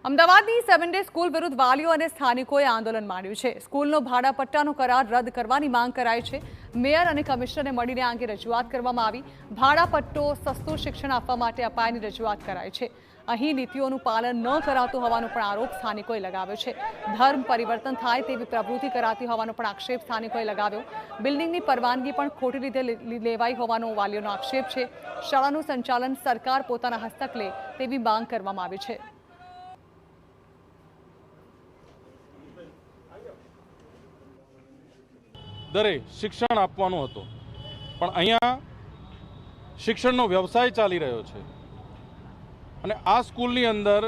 અમદાવાદની 7 day school વિરુદ્ધ વાલીઓ અને સ્થાનિકોએ આંદોલન માંડ્યું છે। સ્કૂલનો ભાડાપટ્ટાનો કરાર રદ કરવાની માંગ કરાઈ છે। મેયર અને કમિશનરને મળીને આ અંગે રજૂઆત કરવામાં આવી। ભાડાપટ્ટો સસ્તું શિક્ષણ આપવા માટે અપાયની રજૂઆત કરાઈ છે। અહીં નીતિઓનું પાલન ન કરાતું હોવાનો પણ આરોપ સ્થાનિકોએ લગાવ્યો છે। ધર્મ પરિવર્તન થાય તેવી પ્રવૃત્તિ કરાતી હોવાનો પણ આક્ષેપ સ્થાનિકોએ લગાવ્યો। બિલ્ડિંગની પરવાનગી પણ ખોટી રીતે લેવાઈ હોવાનો વાલીઓનો આક્ષેપ છે। શાળાનું સંચાલન સરકાર પોતાના હસ્તક લે તેવી માંગ કરવામાં આવી છે। દરે શિક્ષણ આપવાનું હતું, પણ અહીંયા શિક્ષણનો વ્યવસાય ચાલી રહ્યો છે અને આ સ્કૂલની અંદર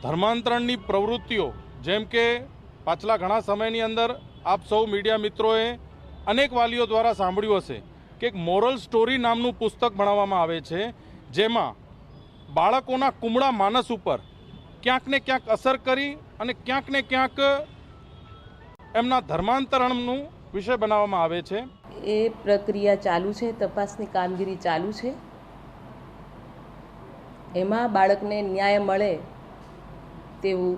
ધર્માંતરણની પ્રવૃત્તિઓ, જેમ કે પાછલા ઘણા સમયની અંદર આપ સૌ મીડિયા મિત્રોએ અનેક વાલીઓ દ્વારા સાંભળ્યું હશે કે એક મોરલ સ્ટોરી નામનું પુસ્તક ભણાવવામાં આવે છે, જેમાં બાળકોના કુમળા માનસ ઉપર ક્યાંક ને ક્યાંક અસર કરી અને ક્યાંક ને ક્યાંક એમના ધર્માંતરણનું વિષય બનાવવામાં આવે છે। એ પ્રક્રિયા ચાલુ છે, તપાસની કામગીરી ચાલુ છે। એમાં બાળકને ન્યાય મળે તેવું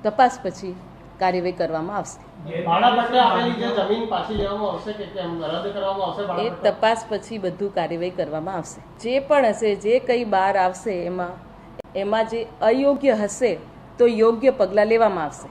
તપાસ પછી કાર્યવાહી કરવામાં આવશે। એ તપાસ પછી બધું કાર્યવાહી કરવામાં આવશે। જે પણ હશે, જે કંઈ બહાર આવશે એમાં જે અયોગ્ય હશે તો યોગ્ય પગલાં લેવામાં આવશે।